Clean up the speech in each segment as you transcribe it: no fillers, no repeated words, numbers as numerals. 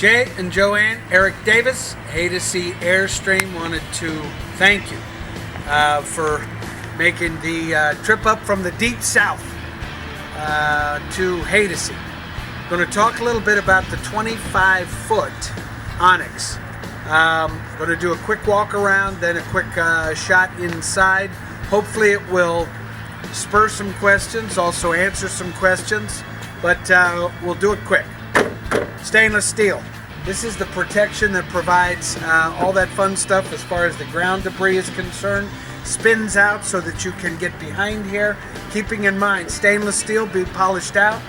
Jay and Joanne, Eric Davis, Haydocy Airstream wanted to thank you for making the trip up from the deep south to Haydocy. Going to talk a little bit about the 25-foot Onyx. Going to do a quick walk around, then a quick shot inside. Hopefully it will spur some questions, also answer some questions, but we'll do it quick. Stainless steel. This is the protection that provides all that fun stuff as far as the ground debris is concerned. Spins out so that you can get behind here. Keeping in mind, stainless steel be polished out.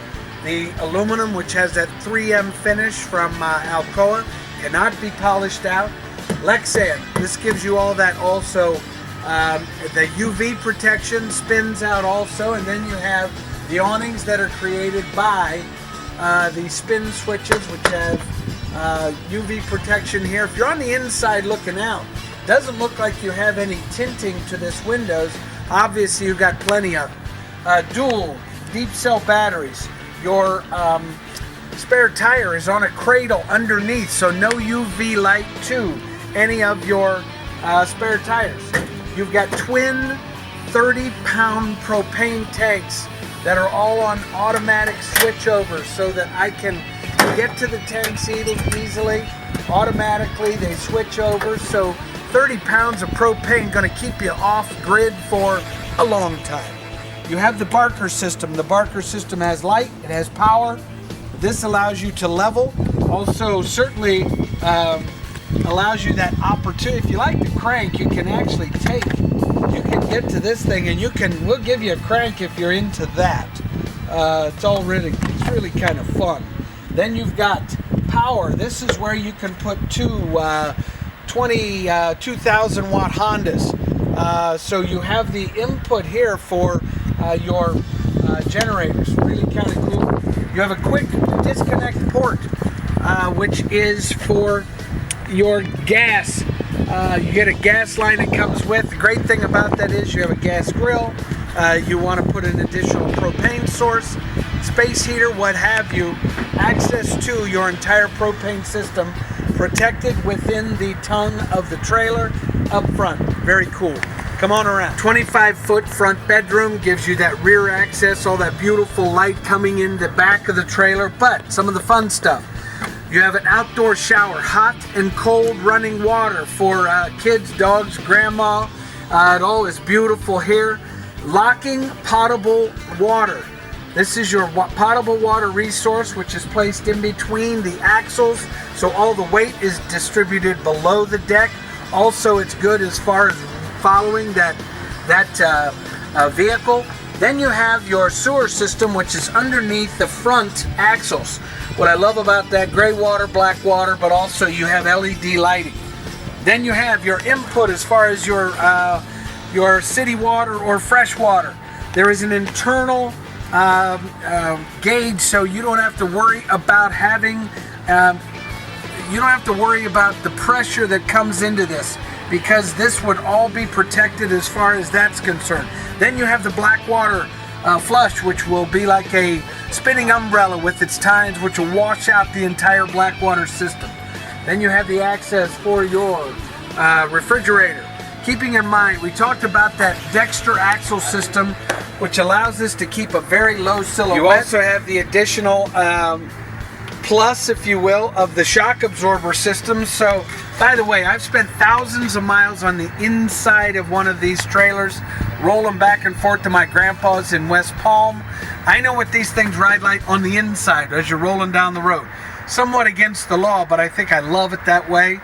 The aluminum, which has that 3M finish from Alcoa, cannot be polished out. Lexan, this gives you all that also. The UV protection spins out also, and then you have the awnings that are created by the spin switches, which have UV protection here. If you're on the inside looking out, doesn't look like you have any tinting to this windows. Obviously you've got plenty of dual deep cell batteries. Your spare tire is on a cradle underneath, so no UV light to any of your spare tires. You've got twin 30-pound propane tanks that are all on automatic switchovers so that I can get to the tanks easily. Automatically they switch over, so 30 pounds of propane going to keep you off grid for a long time. You have the Barker system. The Barker system has light, it has power. This allows you to level. Also certainly allows you that opportunity. If you like to crank, you can actually you can get to this thing, and we'll give you a crank if you're into that. It's really kind of fun. Then you've got power. This is where you can put two 2,000 watt Hondas. So you have the input here for your generators. Really kind of cool. You have a quick disconnect port, which is for your gas. You get a gas line that comes with. The great thing about that is you have a gas grill. You want to put an additional propane source, space heater, what have you. Access to your entire propane system protected within the tongue of the trailer up front. Very cool. Come on around. 25-foot front bedroom gives you that rear access, all that beautiful light coming in the back of the trailer, but some of the fun stuff. You have an outdoor shower, hot and cold running water for kids, dogs, grandma. It all is beautiful here. Locking potable water. This is your potable water resource, which is placed in between the axles, so all the weight is distributed below the deck. Also, it's good as far as following that vehicle. Then you have your sewer system, which is underneath the front axles. What I love about that, gray water, black water, but also you have LED lighting. Then you have your input as far as your city water or fresh water. There is an internal gauge, so you don't have to worry about the pressure that comes into this, because this would all be protected as far as that's concerned. Then you have the black water flush, which will be like a spinning umbrella with its tines, which will wash out the entire black water system. Then you have the access for your refrigerator. Keeping in mind, we talked about that Dexter axle system, which allows this to keep a very low silhouette. You also have the additional plus, if you will, of the shock absorber system. So, by the way, I've spent thousands of miles on the inside of one of these trailers, rolling back and forth to my grandpa's in West Palm. I know what these things ride like on the inside as you're rolling down the road. Somewhat against the law, but I think I love it that way.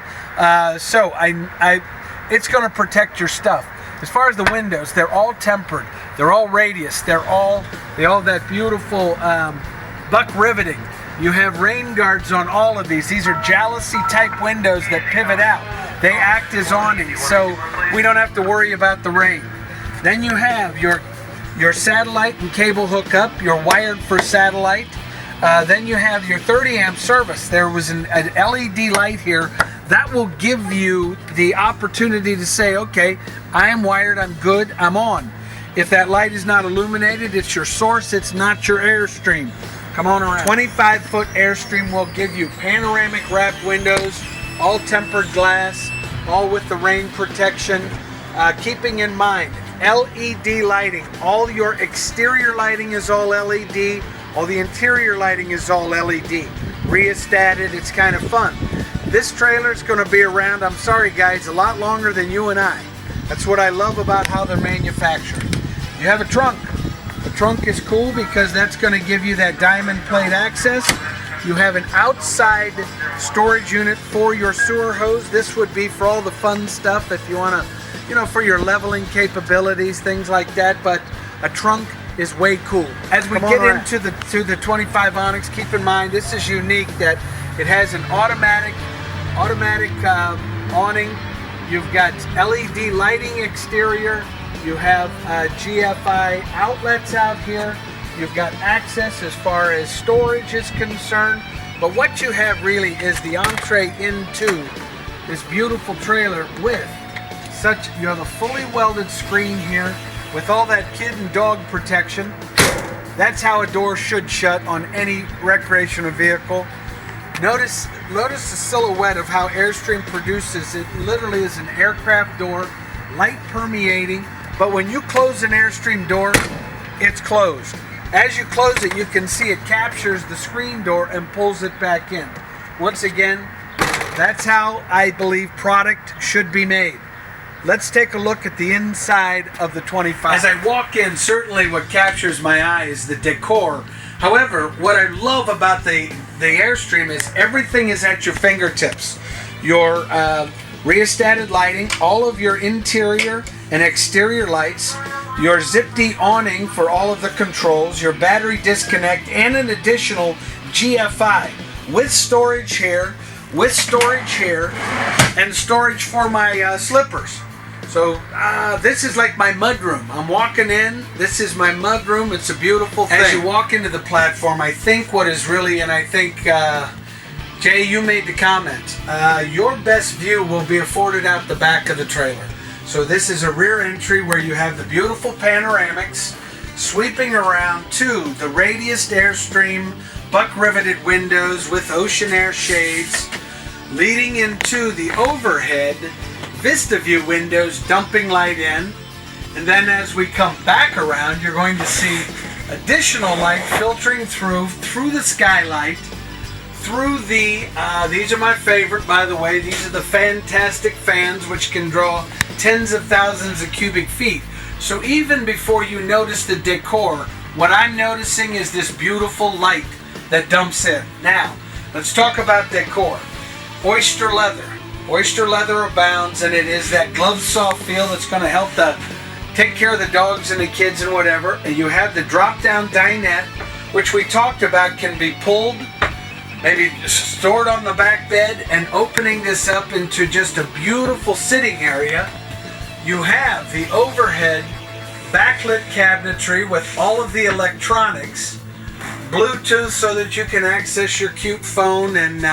It's going to protect your stuff. As far as the windows, they're all tempered. They're all radius. They all have that beautiful buck riveting. You have rain guards on all of these. These are jalousie type windows that pivot out. They act as awnings, so we don't have to worry about the rain. Then you have your satellite and cable hookup. You're wired for satellite. Then you have your 30 amp service. There was an LED light here that will give you the opportunity to say, okay, I am wired, I'm good, I'm on. If that light is not illuminated, it's your source, it's not your Airstream. Come on around. 25-foot Airstream will give you panoramic wrapped windows, all tempered glass, all with the rain protection. Keeping in mind, LED lighting. All your exterior lighting is all LED. All the interior lighting is all LED. Rheostated, it's kind of fun. This trailer is going to be around, I'm sorry guys, a lot longer than you and I. That's what I love about how they're manufactured. You have a trunk. The trunk is cool because that's going to give you that diamond plate access. You have an outside storage unit for your sewer hose. This would be for all the fun stuff if you want to, you know, for your leveling capabilities, things like that. But a trunk is way cool. As we get into the 25 Onyx, keep in mind this is unique that it has an automatic awning. You've got LED lighting exterior. You have GFI outlets out here. You've got access as far as storage is concerned. But what you have really is the entree into this beautiful trailer with you have a fully welded screen here with all that kid and dog protection. That's how a door should shut on any recreational vehicle. Notice the silhouette of how Airstream produces it. Literally is an aircraft door, light permeating. But when you close an Airstream door, it's closed. As you close it, you can see it captures the screen door and pulls it back in. Once again, that's how I believe product should be made. Let's take a look at the inside of the 25. As I walk in, certainly what captures my eye is the decor. However, what I love about the Airstream is everything is at your fingertips. Your rheostated lighting, all of your interior and exterior lights, your zip-D awning for all of the controls, your battery disconnect, and an additional GFI with storage here, and storage for my slippers. So this is like my mudroom. I'm walking in. This is my mudroom. It's a beautiful thing. As you walk into the platform, I think what is really, and I think, Jay, you made the comment, your best view will be afforded out the back of the trailer. So this is a rear entry where you have the beautiful panoramics sweeping around to the radius Airstream buck riveted windows with ocean air shades, leading into the overhead Vista View windows dumping light in. And then as we come back around, you're going to see additional light filtering through the skylight, through the, these are my favorite, by the way, these are the fantastic fans which can draw tens of thousands of cubic feet. So even before you notice the decor, what I'm noticing is this beautiful light that dumps in. Now, let's talk about decor. Oyster leather. Oyster leather abounds, and it is that glove soft feel that's going to help take care of the dogs and the kids and whatever. And you have the drop-down dinette, which we talked about can be pulled, maybe stored on the back bed, and opening this up into just a beautiful sitting area. You have the overhead backlit cabinetry with all of the electronics, Bluetooth so that you can access your cute phone and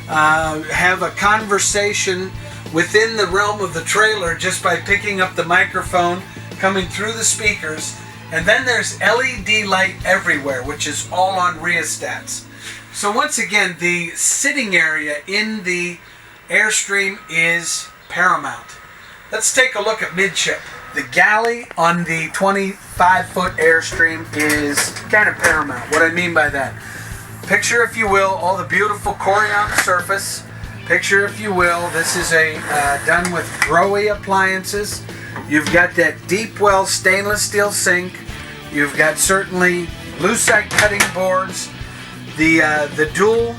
have a conversation within the realm of the trailer just by picking up the microphone coming through the speakers. And then there's LED light everywhere, which is all on rheostats. So once again, the sitting area in the Airstream is paramount. Let's take a look at midship. The galley on the 25-foot Airstream is kind of paramount. What I mean by that, picture, if you will, all the beautiful Corian surface. Picture, if you will, this is done with Grohe appliances. You've got that deep well stainless steel sink. You've got certainly lucite cutting boards. The dual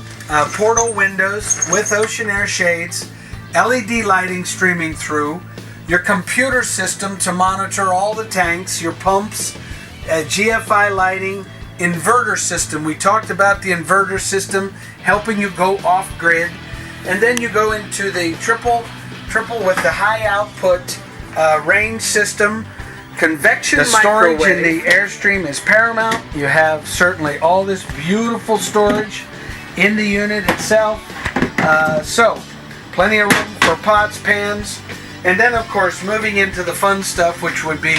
portal windows with ocean air shades. LED lighting streaming through. Your computer system to monitor all the tanks, your pumps, GFI lighting, inverter system. We talked about the inverter system helping you go off grid. And then you go into the triple with the high output range system. Convection storage in the Airstream is paramount. You have certainly all this beautiful storage in the unit itself. So plenty of room for pots, pans, and then of course moving into the fun stuff, which would be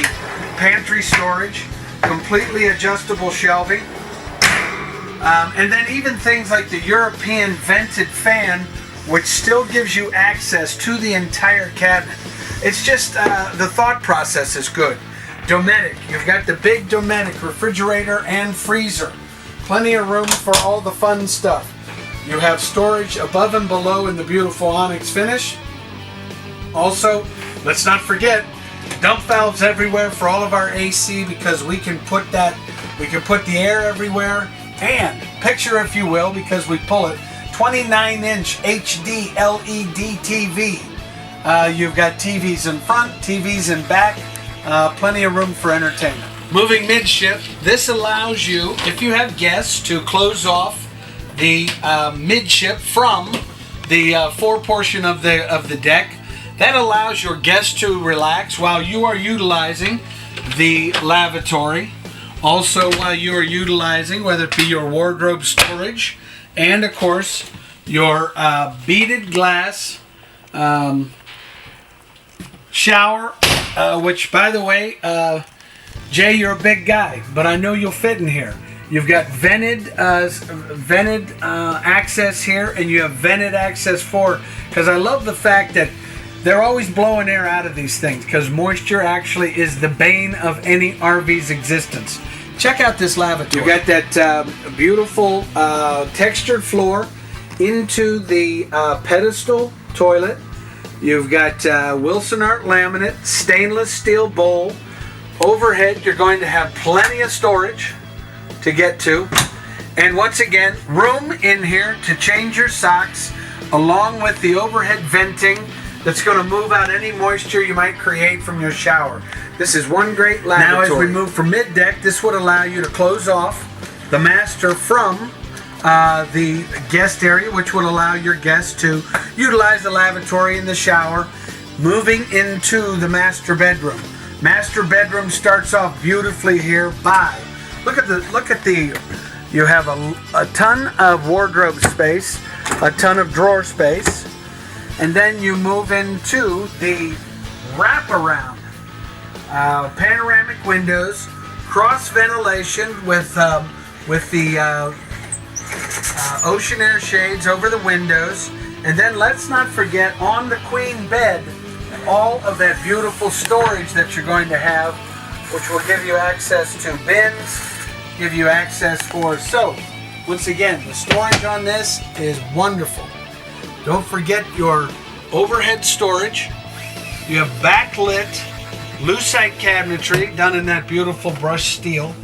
pantry storage, completely adjustable shelving. And then even things like the European vented fan, which still gives you access to the entire cabinet. It's just the thought process is good. Dometic, you've got the big Dometic refrigerator and freezer. Plenty of room for all the fun stuff. You have storage above and below in the beautiful Onyx finish. Also, let's not forget, dump valves everywhere for all of our AC, because we can put the air everywhere. And picture, if you will, because we pull it, 29-inch HD LED TV. You've got TVs in front, TVs in back, plenty of room for entertainment. Moving midship, this allows you, if you have guests, to close off the midship from the fore portion of the deck. That allows your guests to relax while you are utilizing the lavatory. Also, while you are utilizing, whether it be your wardrobe storage, and of course your beaded glass shower, which, by the way, Jay, you're a big guy, but I know you'll fit in here. You've got vented access here, and you have vented access for, because I love the fact that they're always blowing air out of these things, because moisture actually is the bane of any RV's existence. Check out this lavatory. You've got that beautiful textured floor into the pedestal toilet. You've got Wilson Art laminate, stainless steel bowl. Overhead, you're going to have plenty of storage to get to. And once again, room in here to change your socks, along with the overhead venting that's going to move out any moisture you might create from your shower. This is one great lavatory. Now, as we move from mid-deck, this would allow you to close off the master from the guest area, which would allow your guests to utilize the lavatory and the shower. Moving into the master bedroom. Master bedroom starts off beautifully here by, look at the, you have a ton of wardrobe space, a ton of drawer space, and then you move into the wraparound. Panoramic windows, cross ventilation with the ocean air shades over the windows, and then let's not forget, on the queen bed, all of that beautiful storage that you're going to have, which will give you access to bins, give you access for soap. Once again, the storage on this is wonderful. Don't forget your overhead storage. You have backlit lucite cabinetry done in that beautiful brushed steel.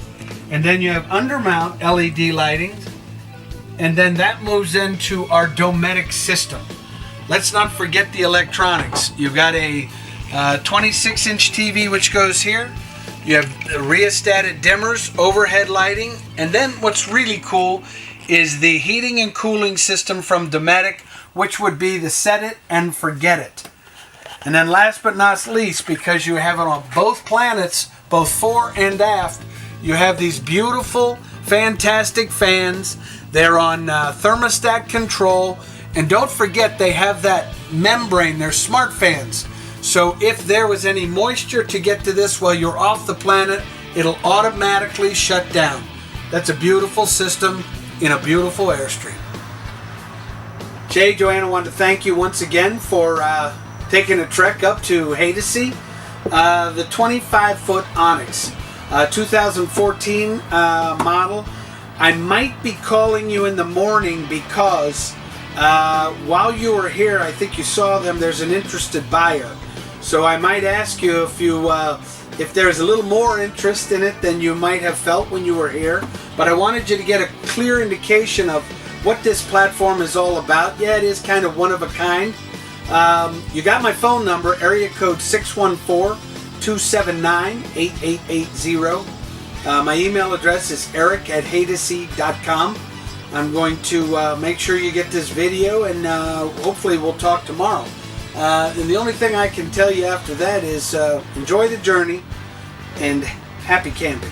And then you have undermount LED lighting. And then that moves into our Dometic system. Let's not forget the electronics. You've got a 26-inch TV which goes here. You have rheostated dimmers, overhead lighting, and then what's really cool is the heating and cooling system from Dometic, which would be the set it and forget it. And then last but not least, because you have it on both planets, both fore and aft, you have these beautiful, fantastic fans. They're on thermostat control. And don't forget, they have that membrane. They're smart fans. So if there was any moisture to get to this while you're off the planet, it'll automatically shut down. That's a beautiful system in a beautiful Airstream. Jay, Joanna, I want to thank you once again for taking a trek up to Haydocy. The 25-foot Onyx, 2014 model. I might be calling you in the morning because while you were here, I think you saw them, there's an interested buyer. So I might ask you if there's a little more interest in it than you might have felt when you were here. But I wanted you to get a clear indication of what this platform is all about. Yeah, it is kind of one of a kind. You got my phone number, area code 614-279-8880. My email address is eric@haydocy.com. I'm going to make sure you get this video, and hopefully we'll talk tomorrow. And the only thing I can tell you after that is enjoy the journey and happy camping.